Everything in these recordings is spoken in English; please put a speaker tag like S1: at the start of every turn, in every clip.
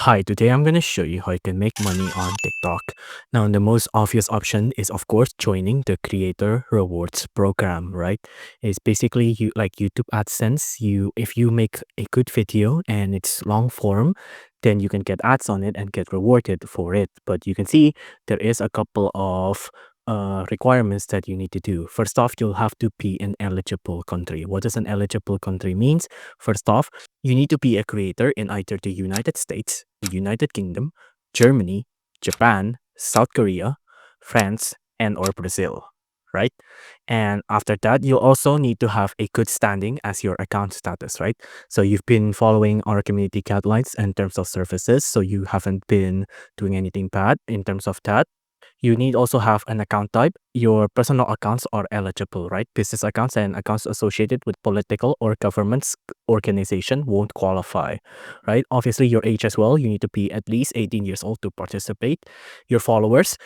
S1: Hi, today I'm going to show you how you can make money on TikTok. Now, the most obvious option is, of course, joining the Creator Rewards program, right? It's basically you like YouTube AdSense. If you make a good video and it's long form, then you can get ads on it and get rewarded for it. But you can see there is a couple of requirements that you need to do. First off, you'll have to be an eligible country. What does an eligible country means? First off, you need to be a creator in either the United States, the United Kingdom, Germany, Japan, South Korea, France, and or Brazil, right? And after that, you'll also need to have a good standing as your account status, right? So you've been following our community guidelines in terms of services, so you haven't been doing anything bad in terms of that. You need also have an account type. Your personal accounts are eligible, right? Business accounts and accounts associated with political or government organization won't qualify, right? Obviously, your age as well. You need to be at least 18 years old to participate. Your followers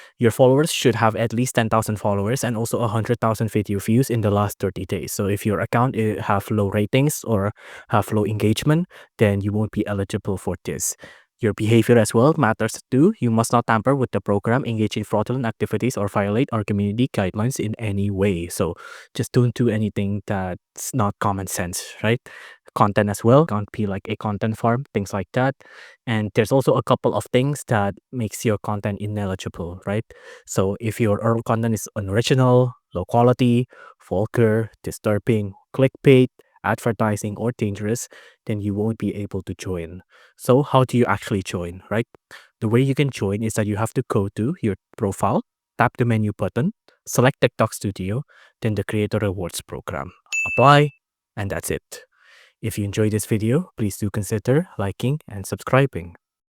S1: should have at least 10,000 followers and also 100,000 video views in the last 30 days. So if your account have low ratings or have low engagement, then you won't be eligible for this. Your behavior as well matters too. You must not tamper with the program, engage in fraudulent activities, or violate our community guidelines in any way. So just don't do anything that's not common sense, right? Content as well can't be like a content farm, things like that. And there's also a couple of things that makes your content ineligible, right? So if your content is unoriginal, low quality, vulgar, disturbing, clickbait, advertising, or dangerous, then you won't be able to join. So how do you actually join, right? The way you can join is that you have to go to your profile, tap the menu button, select TikTok Studio, then the Creator Rewards program. Apply, and that's it. If you enjoyed this video, please do consider liking and subscribing.